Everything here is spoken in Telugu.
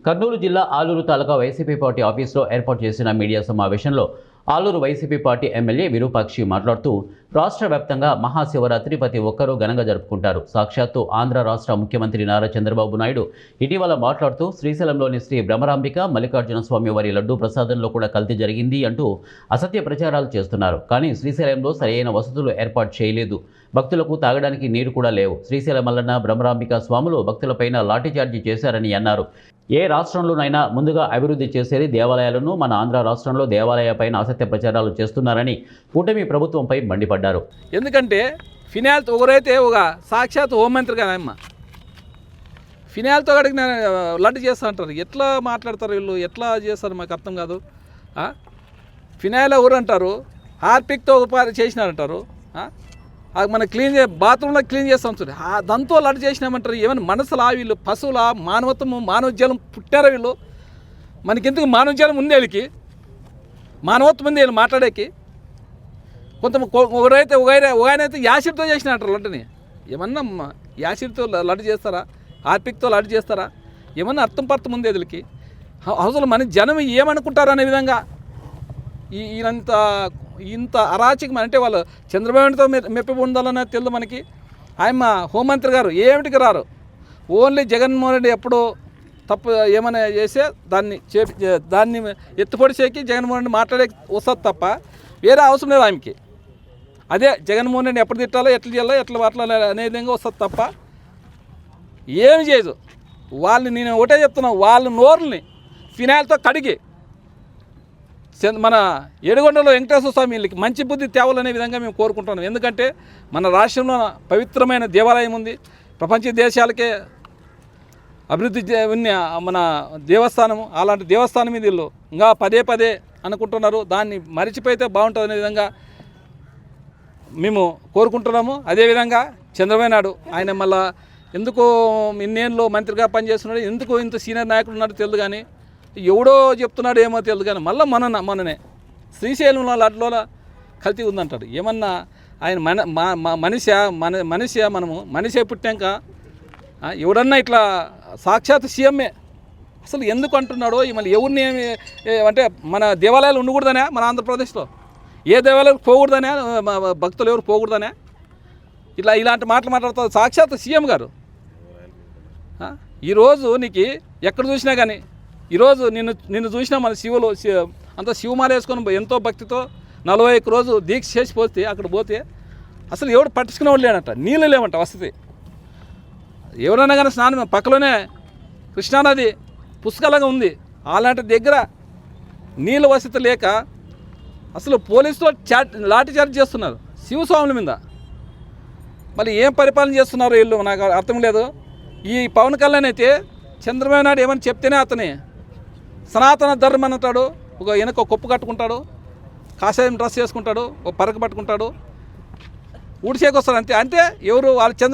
కర్నూలు జిల్లా ఆలూరు తాలూకా వైసీపీ పార్టీ ఆఫీసులో ఏర్పాటు చేసిన మీడియా సమావేశంలో ఆలూరు వైసీపీ పార్టీ ఎమ్మెల్యే విరూపాక్షి మాట్లాడుతూ రాష్ట్ర వ్యాప్తంగా మహాశివరాత్రి ప్రతి ఒక్కరూ ఘనంగా జరుపుకుంటారు. సాక్షాత్తు ఆంధ్ర రాష్ట్ర ముఖ్యమంత్రి నారా చంద్రబాబు నాయుడు ఇటీవల మాట్లాడుతూ శ్రీశైలంలోని శ్రీ బ్రహ్మరాంబిక మల్లికార్జున స్వామి వారి లడ్డూ ప్రసాదంలో కూడా కల్తీ జరిగింది అంటూ అసత్య ప్రచారాలు చేస్తున్నారు. కానీ శ్రీశైలంలో సరైన వసతులు ఏర్పాటు చేయలేదు. భక్తులకు తాగడానికి నీరు కూడా లేవు. శ్రీశైలం మల్లన్న బ్రహ్మరాంబిక స్వాములు భక్తులపైన లాఠీచార్జీ చేశారని అన్నారు. ఏ రాష్ట్రంలోనైనా ముందుగా అభివృద్ధి చేసేది దేవాలయాలను, మన ఆంధ్ర రాష్ట్రంలో దేవాలయాలపైన అసత్య ప్రచారాలు చేస్తున్నారని కూటమి ప్రభుత్వంపై మండిపడ్డారు. ఎందుకంటే ఫినాయిల్తో ఒకరైతే ఒక సాక్షాత్ హోంమంత్రి కాదమ్మ ఫినాయిల్తో అడిగిన లడ్డు చేస్తా అంటారు. ఎట్లా మాట్లాడతారు వీళ్ళు, ఎట్లా చేస్తారు మాకు అర్థం కాదు. ఫినాయిల్ ఎవరు అంటారు, హార్పిక్తో చేసినారంటారు. మన క్లీన్ బాత్రూంలో క్లీన్ చేస్తాం చూడండి, దాంతో లడ్డు చేసినామంటారు. ఏమైనా మనసులా వీళ్ళు పశువుల మానవత్వము మానవజాలం పుట్టారా వీళ్ళు? మనకెందుకు మానవజాలం ఉంది వీళ్ళకి, మానవత్వం ఉంది వీళ్ళు మాట్లాడేకి. ఒకరైతే ఒకనైతే యాసిడ్తో చేసినట్టు లడ్డుని. ఏమన్నా యాసిడ్తో లడ్డు చేస్తారా, హార్పిక్తో లడ్డు చేస్తారా? ఏమన్నా అర్థం పర్థం ఉంది వీళ్ళకి. అసలు మన జనం ఏమనుకుంటారు అనే విధంగా ఇంత అరాచకం. అంటే వాళ్ళు చంద్రబాబుతో మెప్పి ఉండాలనేది తెలియదు మనకి. ఆయన హోంమంత్రి గారు ఏమిటికి రారు. ఓన్లీ జగన్మోహన్ రెడ్డి ఎప్పుడో తప్పు ఏమైనా చేస్తే దాన్ని ఎత్తుపొడిచేకి జగన్మోహన్ రెడ్డి మాట్లాడే వస్తుంది తప్ప వేరే అవసరం లేదు ఆయనకి. అదే జగన్మోహన్ రెడ్డి ఎప్పుడు తిట్టాలో, ఎట్లా చేయాలో, ఎట్లా మాట్లాడాలి అనే విధంగా వస్తుంది తప్ప ఏమి చేయదు. వాళ్ళని నేను ఒకటే చెప్తున్నాను, వాళ్ళ నోరుని ఫినాయిల్తో కడిగి మన ఏడుగొండలో వెంకటేశ్వర స్వామి వీళ్ళకి మంచి బుద్ధి తేవాలనే విధంగా మేము కోరుకుంటున్నాం. ఎందుకంటే మన రాష్ట్రంలో పవిత్రమైన దేవాలయం ఉంది. ప్రపంచ దేశాలకే అభివృద్ధి ఉన్న మన దేవస్థానము. అలాంటి దేవస్థానం మీద వీళ్ళు ఇంకా పదే అనుకుంటున్నారు. దాన్ని మరిచిపోతే బాగుంటుంది అనే విధంగా మేము కోరుకుంటున్నాము. అదేవిధంగా చంద్రబాబు నాయుడు ఆయన మళ్ళా ఎందుకు ఇన్నేళ్ళు మంత్రిగా పనిచేస్తున్నాడు, ఎందుకు ఇంత సీనియర్ నాయకుడు ఉన్నాడో తెలియదు. కానీ ఎవడో చెప్తున్నాడు ఏమో తెలియదు. కానీ మళ్ళీ మననే శ్రీశైలంలో లడ్లో కల్తీ ఉందంటాడు. ఏమన్నా ఆయన మనము మనిషి పుట్టాక ఎవడన్నా ఇట్లా సాక్షాత్ సీఎంఏ అసలు ఎందుకు అంటున్నాడో, మళ్ళీ ఎవరిని అంటే మన దేవాలయాలు ఉండకూడదనే, మన ఆంధ్రప్రదేశ్లో ఏ దేవాలయాలు పోకూడదనే, భక్తులు ఎవరు పోకూడదనే ఇలాంటి మాటలు మాట్లాడుతారు సాక్షాత్ సీఎం గారు. ఈరోజు నీకు ఎక్కడ చూసినా కానీ ఈరోజు నిన్ను చూసినా మన శివులు అంత శివమాల వేసుకొని ఎంతో భక్తితో 41 రోజు దీక్ష చేసి పోతే అక్కడ పోతే అసలు ఎవడు పట్టించుకునే వాళ్ళు లేనట, నీళ్ళు లేవంట వసతి. ఎవరైనా కానీ స్నానం పక్కలోనే కృష్ణానది పుష్కలంగా ఉంది. అలాంటి దగ్గర నీళ్ళ వసతి లేక అసలు పోలీసులు లాఠీ చార్జ్ చేస్తున్నారు శివస్వాముల మీద. మళ్ళీ ఏం పరిపాలన చేస్తున్నారు వీళ్ళు నాకు అర్థం లేదు. ఈ పవన్ కళ్యాణ్ అయితే చంద్రబాబు నాయుడు ఏమని చెప్తేనే అతని సనాతన ధర్మం అంటాడు. వెనక కొప్పు కట్టుకుంటాడు, కాషాయం డ్రెస్ చేసుకుంటాడు, ఒక పరక పట్టుకుంటాడు, ఊడిసేకొస్తాడు. అంతే ఎవరు వాళ్ళు